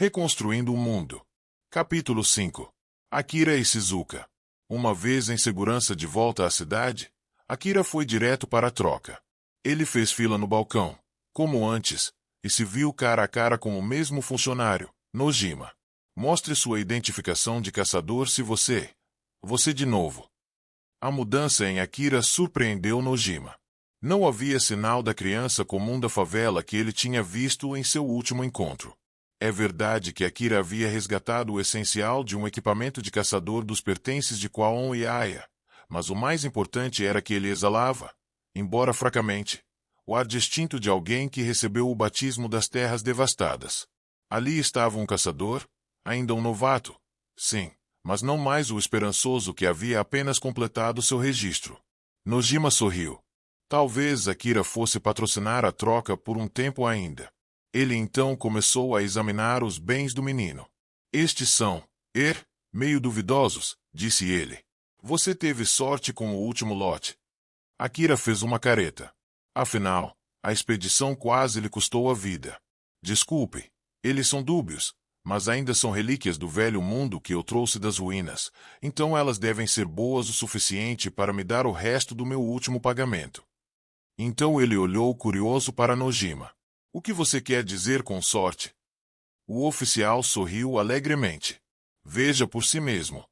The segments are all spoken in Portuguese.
Reconstruindo o Mundo. Capítulo 5. Akira e Shizuka. Uma vez em segurança de volta à cidade, Akira foi direto para a troca. Ele fez fila no balcão, como antes, e se viu cara a cara com o mesmo funcionário, Nojima. Mostre sua identificação de caçador se você... Você de novo. A mudança em Akira surpreendeu Nojima. Não havia sinal da criança comum da favela que ele tinha visto em seu último encontro. É verdade que Akira havia resgatado o essencial de um equipamento de caçador dos pertences de Kwon e Aya, mas o mais importante era que ele exalava, embora fracamente, o ar distinto de alguém que recebeu o batismo das terras devastadas. Ali estava um caçador, ainda um novato, sim, mas não mais o esperançoso que havia apenas completado seu registro. Nojima sorriu. Talvez Akira fosse patrocinar a troca por um tempo ainda. Ele então começou a examinar os bens do menino. Estes são, meio duvidosos, disse ele. Você teve sorte com o último lote. Akira fez uma careta. Afinal, a expedição quase lhe custou a vida. Desculpe, eles são dúbios, mas ainda são relíquias do velho mundo que eu trouxe das ruínas, então elas devem ser boas o suficiente para me dar o resto do meu último pagamento. Então ele olhou curioso para Nojima. O que você quer dizer com sorte? O oficial sorriu alegremente. Veja por si mesmo.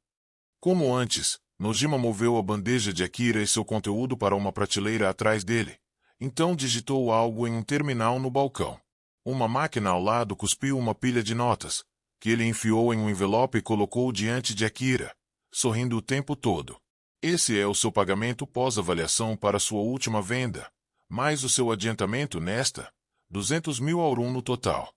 Como antes, Nojima moveu a bandeja de Akira e seu conteúdo para uma prateleira atrás dele. Então digitou algo em um terminal no balcão. Uma máquina ao lado cuspiu uma pilha de notas, que ele enfiou em um envelope e colocou diante de Akira, sorrindo o tempo todo. Esse é o seu pagamento pós-avaliação para sua última venda, mais o seu adiantamento nesta, 200.000 aurum no total.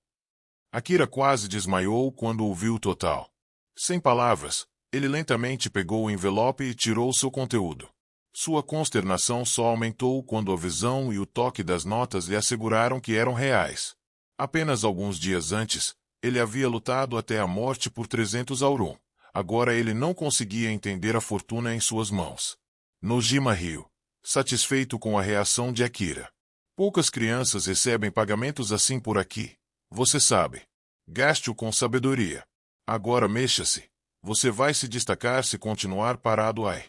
Akira quase desmaiou quando ouviu o total. Sem palavras, ele lentamente pegou o envelope e tirou seu conteúdo. Sua consternação só aumentou quando a visão e o toque das notas lhe asseguraram que eram reais. Apenas alguns dias antes, ele havia lutado até a morte por 300 aurum. Agora ele não conseguia entender a fortuna em suas mãos. Nojima riu, satisfeito com a reação de Akira. Poucas crianças recebem pagamentos assim por aqui. Você sabe. Gaste-o com sabedoria. Agora mexa-se. Você vai se destacar se continuar parado aí.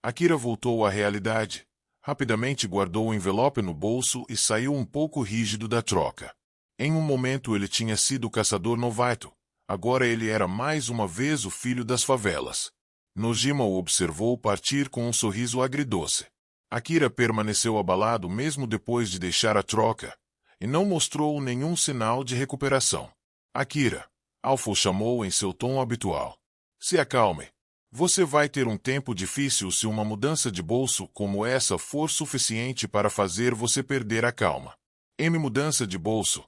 Akira voltou à realidade. Rapidamente guardou o envelope no bolso e saiu um pouco rígido da troca. Em um momento ele tinha sido caçador novato. Agora ele era mais uma vez o filho das favelas. Nojima o observou partir com um sorriso agridoce. Akira permaneceu abalado mesmo depois de deixar a troca, e não mostrou nenhum sinal de recuperação. Akira, Alpha o chamou em seu tom habitual. Se acalme. Você vai ter um tempo difícil se uma mudança de bolso como essa for suficiente para fazer você perder a calma. Mudança de bolso.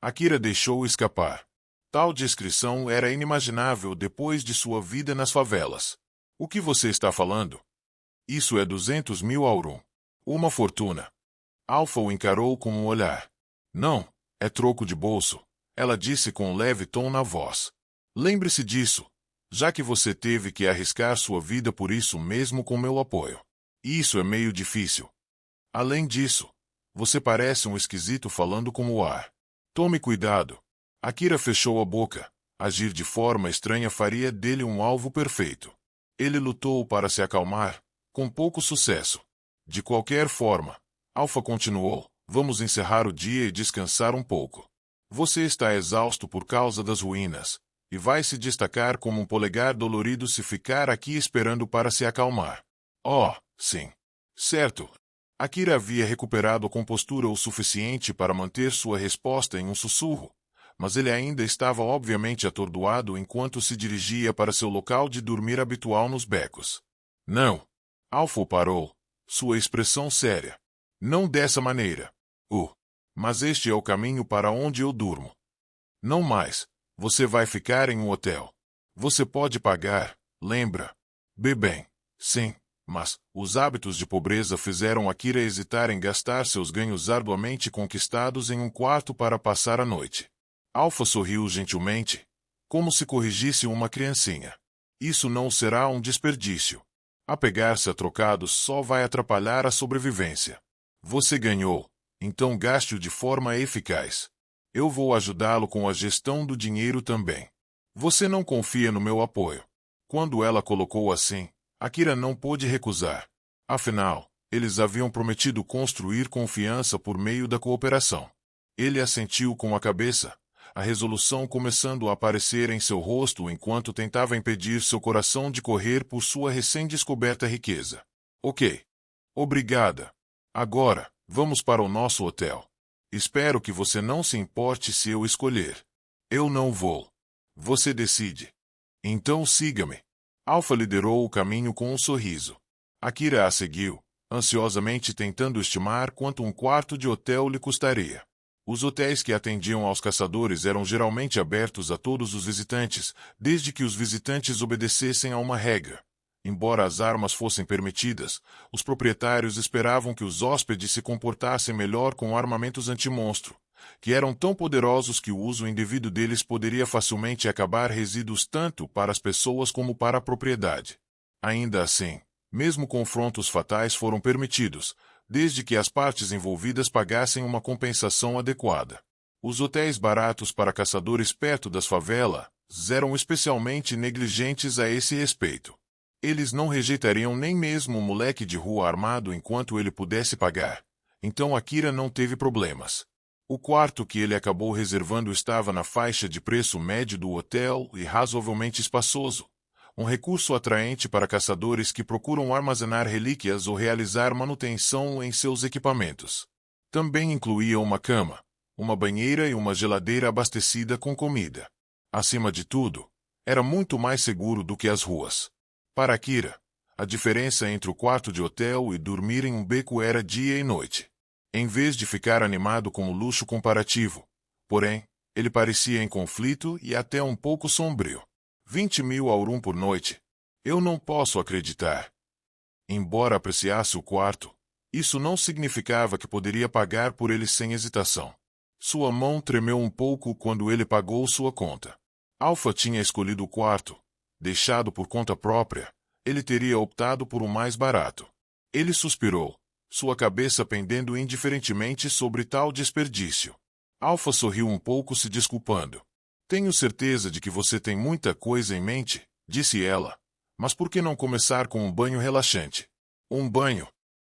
Akira deixou escapar. Tal descrição era inimaginável depois de sua vida nas favelas. O que você está falando? Isso é 200.000 aurum. Uma fortuna. Alpha o encarou com um olhar. Não, é troco de bolso, ela disse com um leve tom na voz. Lembre-se disso, já que você teve que arriscar sua vida por isso mesmo com meu apoio. Isso é meio difícil. Além disso, você parece um esquisito falando com o ar. Tome cuidado. Akira fechou a boca. Agir de forma estranha faria dele um alvo perfeito. Ele lutou para se acalmar, com pouco sucesso. De qualquer forma, Alpha continuou, vamos encerrar o dia e descansar um pouco. Você está exausto por causa das ruínas, e vai se destacar como um polegar dolorido se ficar aqui esperando para se acalmar. Oh, sim. Certo. Akira havia recuperado a compostura o suficiente para manter sua resposta em um sussurro, mas ele ainda estava obviamente atordoado enquanto se dirigia para seu local de dormir habitual nos becos. Não. Alpha parou, sua expressão séria. Não dessa maneira. Mas este é o caminho para onde eu durmo. Não mais. Você vai ficar em um hotel. Você pode pagar, lembra? Bem, sim, mas os hábitos de pobreza fizeram Akira hesitar em gastar seus ganhos arduamente conquistados em um quarto para passar a noite. Alpha sorriu gentilmente, como se corrigisse uma criancinha. Isso não será um desperdício. Apegar-se a trocados só vai atrapalhar a sobrevivência. Você ganhou, então gaste-o de forma eficaz. Eu vou ajudá-lo com a gestão do dinheiro também. Você não confia no meu apoio. Quando ela colocou assim, Akira não pôde recusar. Afinal, eles haviam prometido construir confiança por meio da cooperação. Ele assentiu com a cabeça, a resolução começando a aparecer em seu rosto enquanto tentava impedir seu coração de correr por sua recém-descoberta riqueza. Ok. Obrigada. Agora, vamos para o nosso hotel. Espero que você não se importe se eu escolher. Eu não vou. Você decide. Então siga-me. Alpha liderou o caminho com um sorriso. Akira a seguiu, ansiosamente tentando estimar quanto um quarto de hotel lhe custaria. Os hotéis que atendiam aos caçadores eram geralmente abertos a todos os visitantes, desde que os visitantes obedecessem a uma regra. Embora as armas fossem permitidas, os proprietários esperavam que os hóspedes se comportassem melhor com armamentos anti-monstro, que eram tão poderosos que o uso indevido deles poderia facilmente acabar resíduos tanto para as pessoas como para a propriedade. Ainda assim, mesmo confrontos fatais foram permitidos, desde que as partes envolvidas pagassem uma compensação adequada. Os hotéis baratos para caçadores perto das favelas eram especialmente negligentes a esse respeito. Eles não rejeitariam nem mesmo um moleque de rua armado enquanto ele pudesse pagar. Então Akira não teve problemas. O quarto que ele acabou reservando estava na faixa de preço médio do hotel e razoavelmente espaçoso. Um recurso atraente para caçadores que procuram armazenar relíquias ou realizar manutenção em seus equipamentos. Também incluía uma cama, uma banheira e uma geladeira abastecida com comida. Acima de tudo, era muito mais seguro do que as ruas. Para Akira, a diferença entre o quarto de hotel e dormir em um beco era dia e noite. Em vez de ficar animado com o luxo comparativo, porém, ele parecia em conflito e até um pouco sombrio. 20.000 aurum por noite. Eu não posso acreditar. Embora apreciasse o quarto, isso não significava que poderia pagar por ele sem hesitação. Sua mão tremeu um pouco quando ele pagou sua conta. Alpha tinha escolhido o quarto. Deixado por conta própria, ele teria optado por o mais barato. Ele suspirou, sua cabeça pendendo indiferentemente sobre tal desperdício. Alpha sorriu um pouco se desculpando. Tenho certeza de que você tem muita coisa em mente, disse ela. Mas por que não começar com um banho relaxante? Um banho.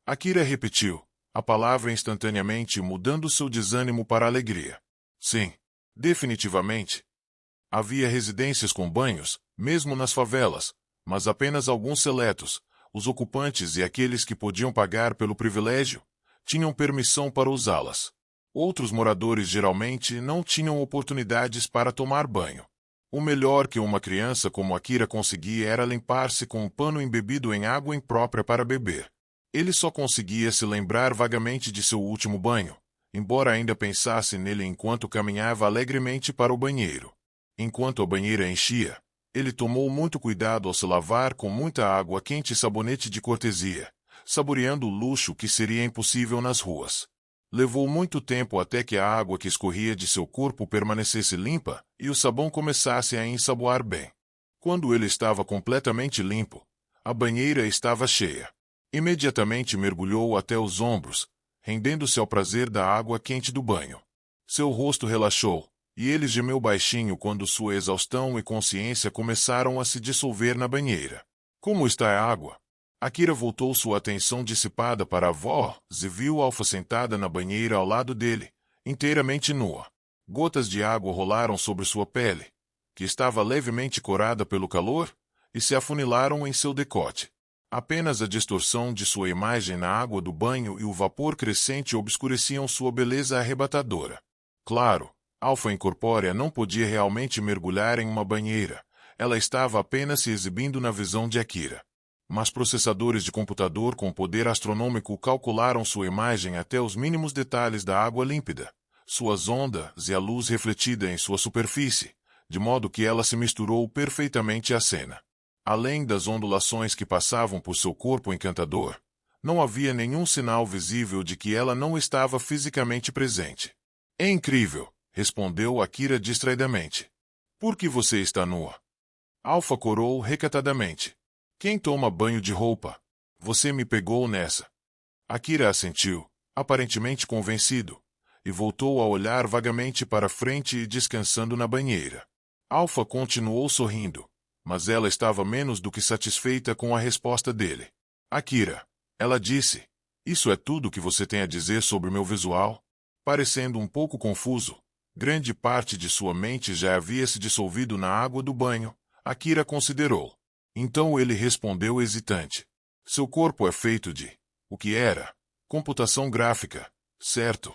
Akira repetiu, a palavra instantaneamente mudando seu desânimo para alegria. Sim, definitivamente. Havia residências com banhos, mesmo nas favelas, mas apenas alguns seletos, os ocupantes e aqueles que podiam pagar pelo privilégio, tinham permissão para usá-las. Outros moradores geralmente não tinham oportunidades para tomar banho. O melhor que uma criança como Akira conseguia era limpar-se com um pano embebido em água imprópria para beber. Ele só conseguia se lembrar vagamente de seu último banho, embora ainda pensasse nele enquanto caminhava alegremente para o banheiro. Enquanto a banheira enchia, ele tomou muito cuidado ao se lavar com muita água quente e sabonete de cortesia, saboreando o luxo que seria impossível nas ruas. Levou muito tempo até que a água que escorria de seu corpo permanecesse limpa e o sabão começasse a ensaboar bem. Quando ele estava completamente limpo, a banheira estava cheia. Imediatamente mergulhou até os ombros, rendendo-se ao prazer da água quente do banho. Seu rosto relaxou, e ele gemeu baixinho quando sua exaustão e consciência começaram a se dissolver na banheira. Como está a água? Akira voltou sua atenção dissipada para a voz e viu Alpha sentada na banheira ao lado dele, inteiramente nua. Gotas de água rolaram sobre sua pele, que estava levemente corada pelo calor, e se afunilaram em seu decote. Apenas a distorção de sua imagem na água do banho e o vapor crescente obscureciam sua beleza arrebatadora. Claro, Alpha incorpórea não podia realmente mergulhar em uma banheira, ela estava apenas se exibindo na visão de Akira. Mas processadores de computador com poder astronômico calcularam sua imagem até os mínimos detalhes da água límpida, suas ondas e a luz refletida em sua superfície, de modo que ela se misturou perfeitamente à cena. Além das ondulações que passavam por seu corpo encantador, não havia nenhum sinal visível de que ela não estava fisicamente presente. É incrível, respondeu Akira distraidamente. Por que você está nua? Alpha corou recatadamente. Quem toma banho de roupa? Você me pegou nessa. Akira assentiu, aparentemente convencido, e voltou a olhar vagamente para frente e descansando na banheira. Alpha continuou sorrindo, mas ela estava menos do que satisfeita com a resposta dele. Akira, ela disse, isso é tudo que você tem a dizer sobre meu visual? Parecendo um pouco confuso, grande parte de sua mente já havia se dissolvido na água do banho, Akira considerou. Então ele respondeu hesitante. Seu corpo é feito de... O que era? Computação gráfica, certo?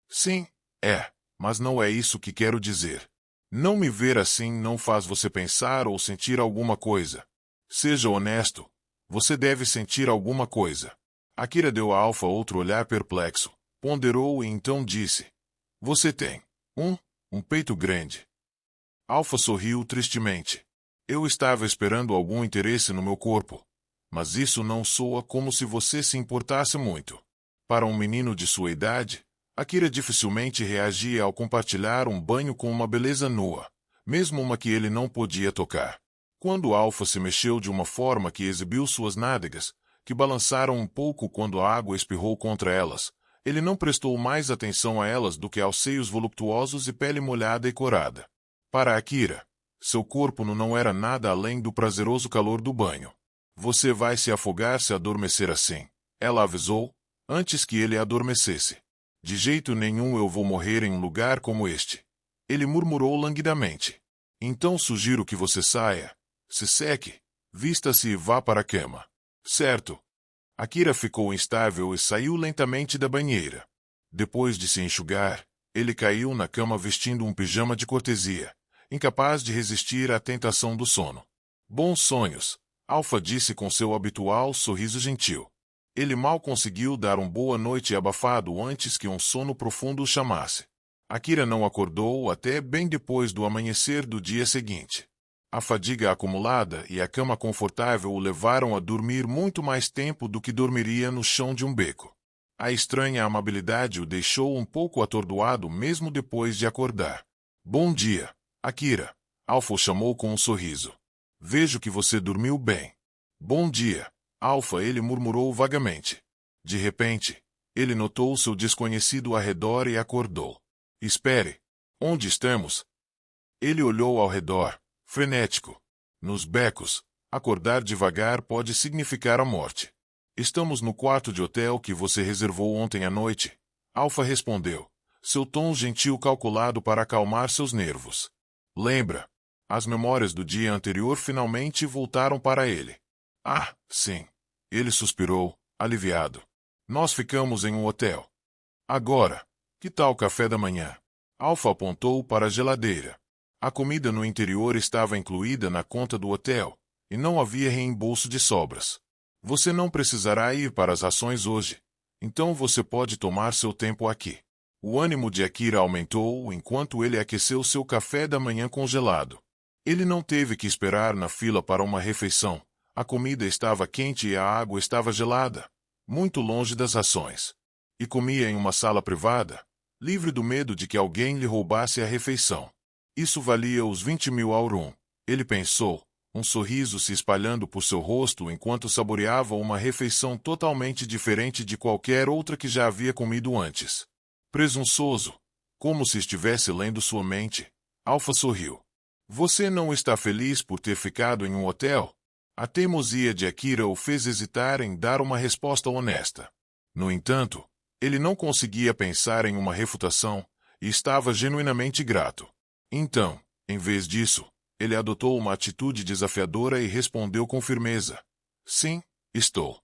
Sim, é, mas não é isso que quero dizer. Não me ver assim não faz você pensar ou sentir alguma coisa. Seja honesto, você deve sentir alguma coisa. Akira deu a Alpha outro olhar perplexo, ponderou e então disse. Você tem um peito grande. Alpha sorriu tristemente. Eu estava esperando algum interesse no meu corpo. Mas isso não soa como se você se importasse muito. Para um menino de sua idade, Akira dificilmente reagia ao compartilhar um banho com uma beleza nua, mesmo uma que ele não podia tocar. Quando Alpha se mexeu de uma forma que exibiu suas nádegas, que balançaram um pouco quando a água espirrou contra elas, ele não prestou mais atenção a elas do que aos seios voluptuosos e pele molhada e corada. Para Akira, seu corpo não era nada além do prazeroso calor do banho. Você vai se afogar se adormecer assim, ela avisou, antes que ele adormecesse. De jeito nenhum eu vou morrer em um lugar como este. Ele murmurou languidamente. Então sugiro que você saia, se seque, vista-se e vá para a cama. Certo. Akira ficou instável e saiu lentamente da banheira. Depois de se enxugar, ele caiu na cama vestindo um pijama de cortesia, incapaz de resistir à tentação do sono. Bons sonhos, Alpha disse com seu habitual sorriso gentil. Ele mal conseguiu dar um boa noite abafado antes que um sono profundo o chamasse. Akira não acordou até bem depois do amanhecer do dia seguinte. A fadiga acumulada e a cama confortável o levaram a dormir muito mais tempo do que dormiria no chão de um beco. A estranha amabilidade o deixou um pouco atordoado mesmo depois de acordar. Bom dia, Akira, Alpha o chamou com um sorriso. Vejo que você dormiu bem. Bom dia, Alpha, ele murmurou vagamente. De repente, ele notou seu desconhecido ao redor e acordou. Espere, onde estamos? Ele olhou ao redor, frenético. Nos becos, acordar devagar pode significar a morte. Estamos no quarto de hotel que você reservou ontem à noite, Alpha respondeu, seu tom gentil calculado para acalmar seus nervos. Lembra? As memórias do dia anterior finalmente voltaram para ele. Ah, sim. Ele suspirou, aliviado. Nós ficamos em um hotel. Agora, que tal o café da manhã? Alpha apontou para a geladeira. A comida no interior estava incluída na conta do hotel, e não havia reembolso de sobras. Você não precisará ir para as ações hoje, então você pode tomar seu tempo aqui. O ânimo de Akira aumentou enquanto ele aqueceu seu café da manhã congelado. Ele não teve que esperar na fila para uma refeição. A comida estava quente e a água estava gelada, muito longe das ações. E comia em uma sala privada, livre do medo de que alguém lhe roubasse a refeição. Isso valia os 20.000 aurum, ele pensou, um sorriso se espalhando por seu rosto enquanto saboreava uma refeição totalmente diferente de qualquer outra que já havia comido antes. Presunçoso, como se estivesse lendo sua mente, Alpha sorriu. Você não está feliz por ter ficado em um hotel? A teimosia de Akira o fez hesitar em dar uma resposta honesta. No entanto, ele não conseguia pensar em uma refutação, e estava genuinamente grato. Então, em vez disso, ele adotou uma atitude desafiadora e respondeu com firmeza. Sim, estou.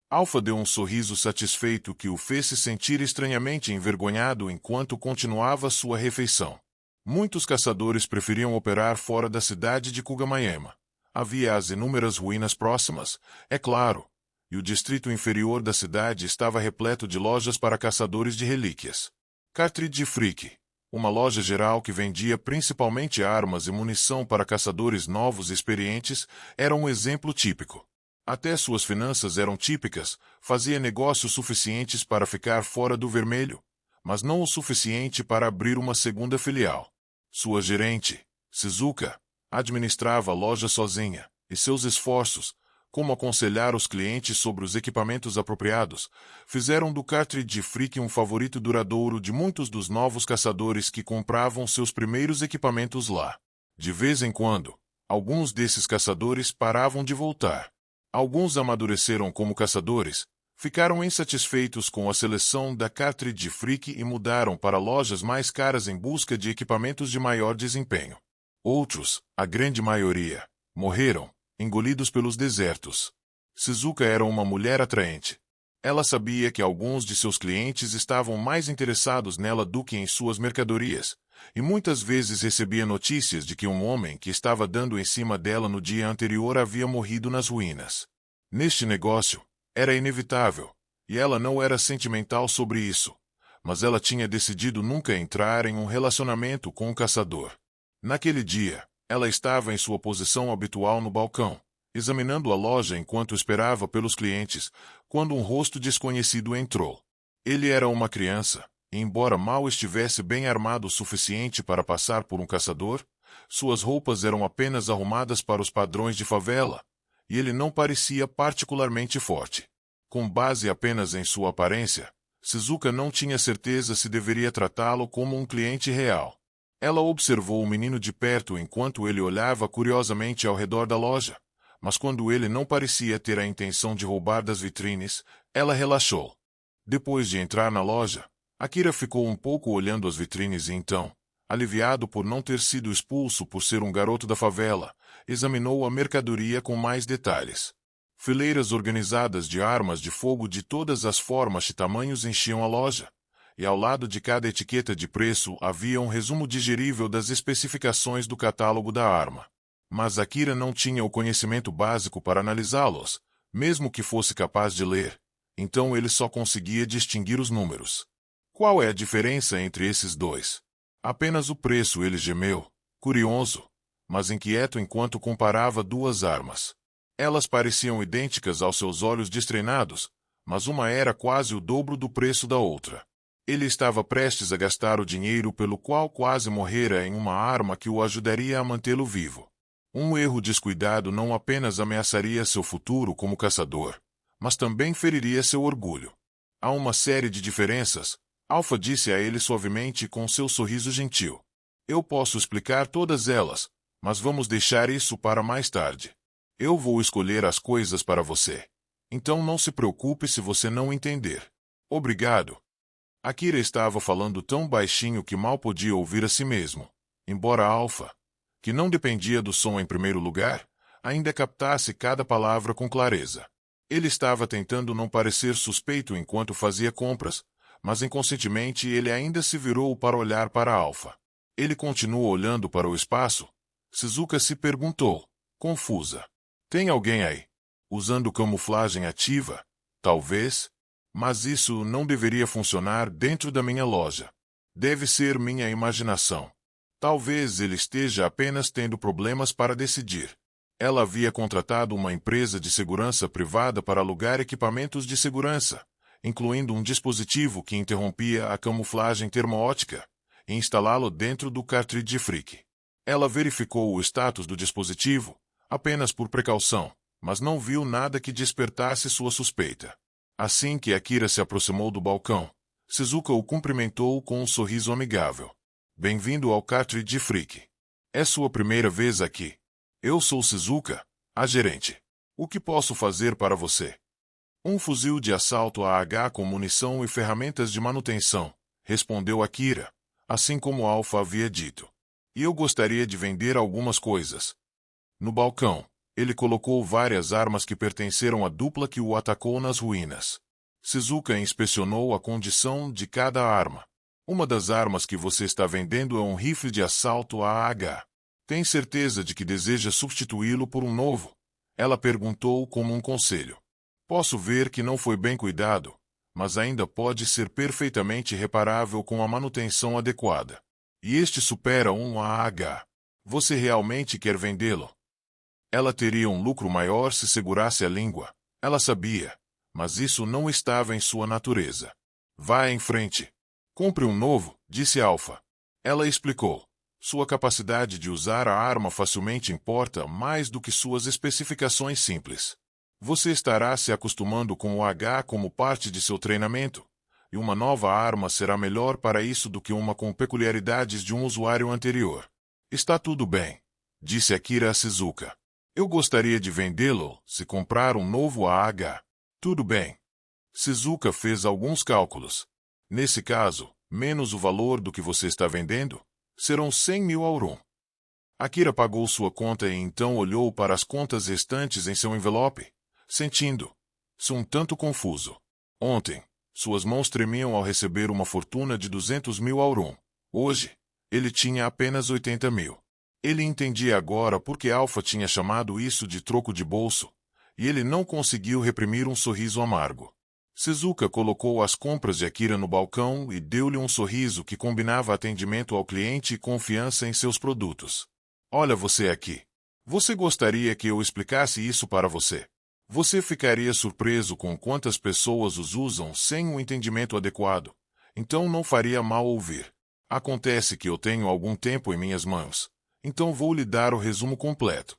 Alpha deu um sorriso satisfeito que o fez se sentir estranhamente envergonhado enquanto continuava sua refeição. Muitos caçadores preferiam operar fora da cidade de Kugamayama. Havia as inúmeras ruínas próximas, é claro, e o distrito inferior da cidade estava repleto de lojas para caçadores de relíquias. Cartridge Freak, uma loja geral que vendia principalmente armas e munição para caçadores novos e experientes, era um exemplo típico. Até suas finanças eram típicas, fazia negócios suficientes para ficar fora do vermelho, mas não o suficiente para abrir uma segunda filial. Sua gerente, Shizuka, administrava a loja sozinha, e seus esforços, como aconselhar os clientes sobre os equipamentos apropriados, fizeram do Cartridge Freak um favorito duradouro de muitos dos novos caçadores que compravam seus primeiros equipamentos lá. De vez em quando, alguns desses caçadores paravam de voltar. Alguns amadureceram como caçadores, ficaram insatisfeitos com a seleção da Cartridge Freak e mudaram para lojas mais caras em busca de equipamentos de maior desempenho. Outros, a grande maioria, morreram, engolidos pelos desertos. Shizuka era uma mulher atraente. Ela sabia que alguns de seus clientes estavam mais interessados nela do que em suas mercadorias, e muitas vezes recebia notícias de que um homem que estava dando em cima dela no dia anterior havia morrido nas ruínas. Neste negócio, era inevitável, e ela não era sentimental sobre isso, mas ela tinha decidido nunca entrar em um relacionamento com um caçador. Naquele dia, ela estava em sua posição habitual no balcão, examinando a loja enquanto esperava pelos clientes, quando um rosto desconhecido entrou. Ele era uma criança, e embora mal estivesse bem armado o suficiente para passar por um caçador, suas roupas eram apenas arrumadas para os padrões de favela, e ele não parecia particularmente forte. Com base apenas em sua aparência, Shizuka não tinha certeza se deveria tratá-lo como um cliente real. Ela observou o menino de perto enquanto ele olhava curiosamente ao redor da loja, mas quando ele não parecia ter a intenção de roubar das vitrines, ela relaxou. Depois de entrar na loja, Akira ficou um pouco olhando as vitrines e então, aliviado por não ter sido expulso por ser um garoto da favela, examinou a mercadoria com mais detalhes. Fileiras organizadas de armas de fogo de todas as formas e tamanhos enchiam a loja, e ao lado de cada etiqueta de preço havia um resumo digerível das especificações do catálogo da arma. Mas Akira não tinha o conhecimento básico para analisá-los, mesmo que fosse capaz de ler, então ele só conseguia distinguir os números. Qual é a diferença entre esses dois? Apenas o preço, ele gemeu, curioso, mas inquieto enquanto comparava duas armas. Elas pareciam idênticas aos seus olhos destreinados, mas uma era quase o dobro do preço da outra. Ele estava prestes a gastar o dinheiro pelo qual quase morrera em uma arma que o ajudaria a mantê-lo vivo. Um erro descuidado não apenas ameaçaria seu futuro como caçador, mas também feriria seu orgulho. Há uma série de diferenças, Alpha disse a ele suavemente com seu sorriso gentil. Eu posso explicar todas elas, mas vamos deixar isso para mais tarde. Eu vou escolher as coisas para você. Então não se preocupe se você não entender. Obrigado. Akira estava falando tão baixinho que mal podia ouvir a si mesmo, embora Alpha, que não dependia do som em primeiro lugar, ainda captasse cada palavra com clareza. Ele estava tentando não parecer suspeito enquanto fazia compras, mas inconscientemente ele ainda se virou para olhar para Alpha. Ele continuou olhando para o espaço. Shizuka se perguntou, confusa. Tem alguém aí? Usando camuflagem ativa? Talvez. Mas isso não deveria funcionar dentro da minha loja. Deve ser minha imaginação. Talvez ele esteja apenas tendo problemas para decidir. Ela havia contratado uma empresa de segurança privada para alugar equipamentos de segurança, incluindo um dispositivo que interrompia a camuflagem termoótica, e instalá-lo dentro do Cartridge Freak. Ela verificou o status do dispositivo, apenas por precaução, mas não viu nada que despertasse sua suspeita. Assim que Akira se aproximou do balcão, Shizuka o cumprimentou com um sorriso amigável. Bem-vindo ao Cartridge Freak. É sua primeira vez aqui. Eu sou Shizuka, a gerente. O que posso fazer para você? Um fuzil de assalto AH com munição e ferramentas de manutenção, respondeu Akira, assim como Alpha havia dito. E eu gostaria de vender algumas coisas. No balcão, ele colocou várias armas que pertenceram à dupla que o atacou nas ruínas. Shizuka inspecionou a condição de cada arma. Uma das armas que você está vendendo é um rifle de assalto AH. Tem certeza de que deseja substituí-lo por um novo? Ela perguntou como um conselho. Posso ver que não foi bem cuidado, mas ainda pode ser perfeitamente reparável com a manutenção adequada. E este supera um AH. Você realmente quer vendê-lo? Ela teria um lucro maior se segurasse a língua. Ela sabia, mas isso não estava em sua natureza. Vá em frente. Compre um novo, disse Alpha. Ela explicou. Sua capacidade de usar a arma facilmente importa mais do que suas especificações simples. Você estará se acostumando com o H como parte de seu treinamento, e uma nova arma será melhor para isso do que uma com peculiaridades de um usuário anterior. Está tudo bem, disse Akira a Shizuka. Eu gostaria de vendê-lo se comprar um novo AH. Tudo bem. Shizuka fez alguns cálculos. Nesse caso, menos o valor do que você está vendendo, serão 100.000 aurum. Akira pagou sua conta e então olhou para as contas restantes em seu envelope, sentindo-se um tanto confuso. Ontem, suas mãos tremiam ao receber uma fortuna de 200.000 aurum. Hoje, ele tinha apenas 80.000. Ele entendia agora por que Alpha tinha chamado isso de troco de bolso, e ele não conseguiu reprimir um sorriso amargo. Shizuka colocou as compras de Akira no balcão e deu-lhe um sorriso que combinava atendimento ao cliente e confiança em seus produtos. Olha você aqui. Você gostaria que eu explicasse isso para você? Você ficaria surpreso com quantas pessoas os usam sem um entendimento adequado. Então não faria mal ouvir. Acontece que eu tenho algum tempo em minhas mãos. Então vou lhe dar o resumo completo.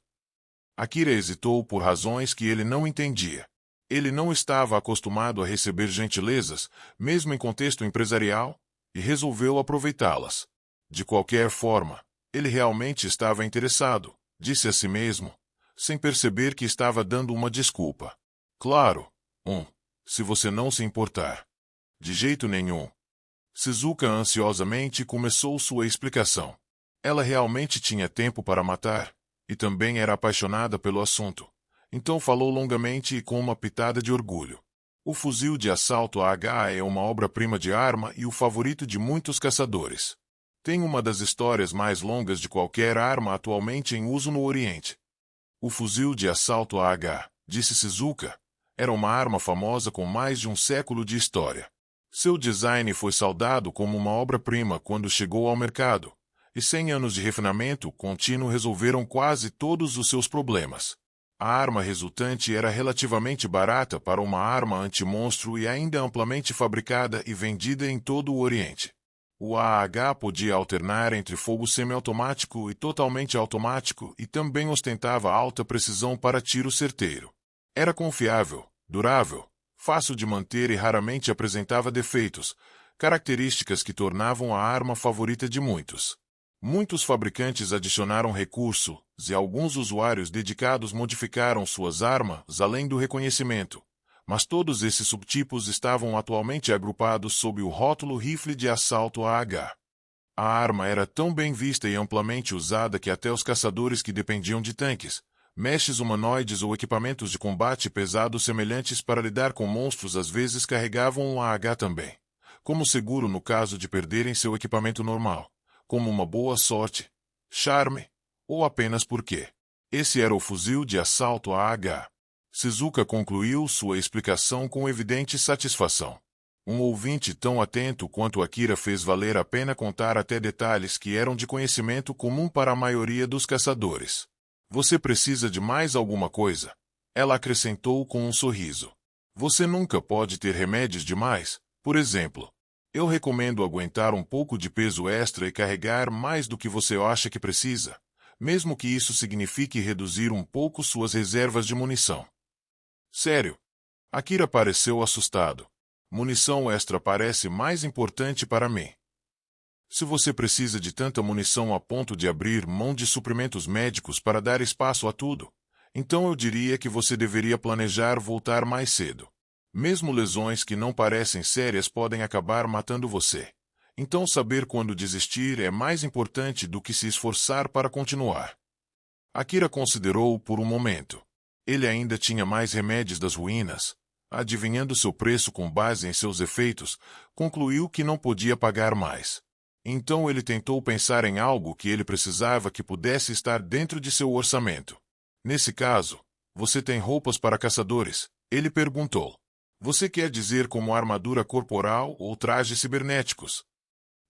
Akira hesitou por razões que ele não entendia. Ele não estava acostumado a receber gentilezas, mesmo em contexto empresarial, e resolveu aproveitá-las. De qualquer forma, ele realmente estava interessado, disse a si mesmo, sem perceber que estava dando uma desculpa. Claro, se você não se importar. De jeito nenhum. Shizuka ansiosamente começou sua explicação. Ela realmente tinha tempo para matar, e também era apaixonada pelo assunto. Então falou longamente e com uma pitada de orgulho. O fuzil de assalto AH é uma obra-prima de arma e o favorito de muitos caçadores. Tem uma das histórias mais longas de qualquer arma atualmente em uso no Oriente. O fuzil de assalto AH, disse Shizuka, era uma arma famosa com mais de um século de história. Seu design foi saudado como uma obra-prima quando chegou ao mercado, e 100 anos de refinamento contínuo resolveram quase todos os seus problemas. A arma resultante era relativamente barata para uma arma anti-monstro e ainda amplamente fabricada e vendida em todo o Oriente. O AH podia alternar entre fogo semiautomático e totalmente automático e também ostentava alta precisão para tiro certeiro. Era confiável, durável, fácil de manter e raramente apresentava defeitos, características que tornavam a arma favorita de muitos. Muitos fabricantes adicionaram recursos e alguns usuários dedicados modificaram suas armas além do reconhecimento, mas todos esses subtipos estavam atualmente agrupados sob o rótulo rifle de assalto AH. A arma era tão bem vista e amplamente usada que até os caçadores que dependiam de tanques, meshes humanoides ou equipamentos de combate pesados semelhantes para lidar com monstros às vezes carregavam um AH também, como seguro no caso de perderem seu equipamento normal, como uma boa sorte, charme, ou apenas porque esse era o fuzil de assalto AH. Shizuka concluiu sua explicação com evidente satisfação. Um ouvinte tão atento quanto Akira fez valer a pena contar até detalhes que eram de conhecimento comum para a maioria dos caçadores. Você precisa de mais alguma coisa? Ela acrescentou com um sorriso. Você nunca pode ter remédios demais, por exemplo. Eu recomendo aguentar um pouco de peso extra e carregar mais do que você acha que precisa, mesmo que isso signifique reduzir um pouco suas reservas de munição. Sério? Akira pareceu assustado. Munição extra parece mais importante para mim. Se você precisa de tanta munição a ponto de abrir mão de suprimentos médicos para dar espaço a tudo, então eu diria que você deveria planejar voltar mais cedo. Mesmo lesões que não parecem sérias podem acabar matando você. Então saber quando desistir é mais importante do que se esforçar para continuar. Akira considerou por um momento. Ele ainda tinha mais remédios das ruínas. Adivinhando seu preço com base em seus efeitos, concluiu que não podia pagar mais. Então ele tentou pensar em algo que ele precisava que pudesse estar dentro de seu orçamento. Nesse caso, você tem roupas para caçadores? Ele perguntou. Você quer dizer como armadura corporal ou trajes cibernéticos?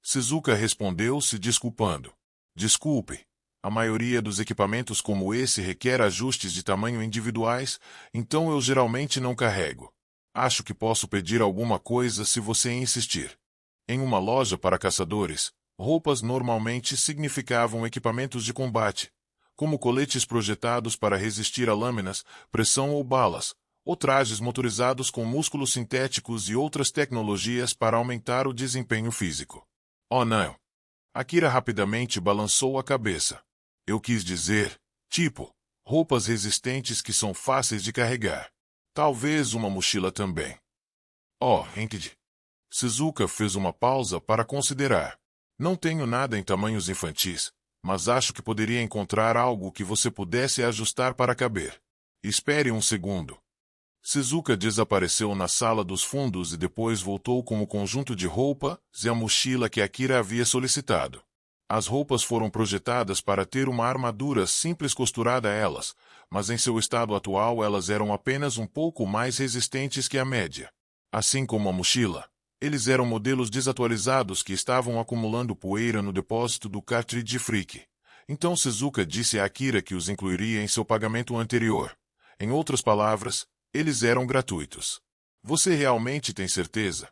Shizuka respondeu se desculpando. Desculpe, a maioria dos equipamentos como esse requer ajustes de tamanho individuais, então eu geralmente não carrego. Acho que posso pedir alguma coisa se você insistir. Em uma loja para caçadores, roupas normalmente significavam equipamentos de combate, como coletes projetados para resistir a lâminas, pressão ou balas, ou trajes motorizados com músculos sintéticos e outras tecnologias para aumentar o desempenho físico. Oh não! Akira rapidamente balançou a cabeça. Eu quis dizer, tipo, roupas resistentes que são fáceis de carregar. Talvez uma mochila também. Oh, entendi. Shizuka fez uma pausa para considerar. Não tenho nada em tamanhos infantis, mas acho que poderia encontrar algo que você pudesse ajustar para caber. Espere um segundo. Shizuka desapareceu na sala dos fundos e depois voltou com o conjunto de roupas e a mochila que Akira havia solicitado. As roupas foram projetadas para ter uma armadura simples costurada a elas, mas em seu estado atual elas eram apenas um pouco mais resistentes que a média. Assim como a mochila, eles eram modelos desatualizados que estavam acumulando poeira no depósito do cartridge Freak. Então Shizuka disse a Akira que os incluiria em seu pagamento anterior. Em outras palavras, eles eram gratuitos. Você realmente tem certeza?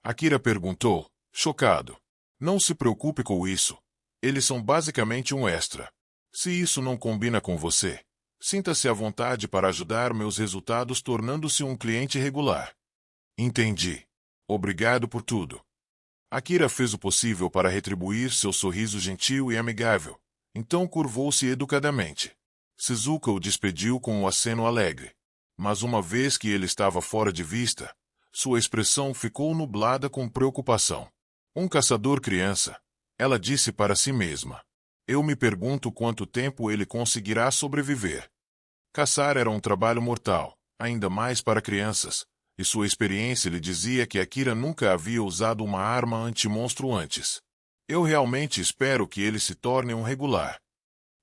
Akira perguntou, chocado. Não se preocupe com isso. Eles são basicamente um extra. Se isso não combina com você, sinta-se à vontade para ajudar meus resultados tornando-se um cliente regular. Entendi. Obrigado por tudo. Akira fez o possível para retribuir seu sorriso gentil e amigável. Então curvou-se educadamente. Shizuka o despediu com um aceno alegre. Mas uma vez que ele estava fora de vista, sua expressão ficou nublada com preocupação. Um caçador criança, ela disse para si mesma. Eu me pergunto quanto tempo ele conseguirá sobreviver. Caçar era um trabalho mortal, ainda mais para crianças, e sua experiência lhe dizia que Akira nunca havia usado uma arma anti-monstro antes. Eu realmente espero que ele se torne um regular.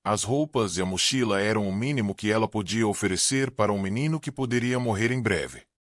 As roupas e a mochila eram o mínimo que ela podia oferecer para um menino que poderia morrer em breve.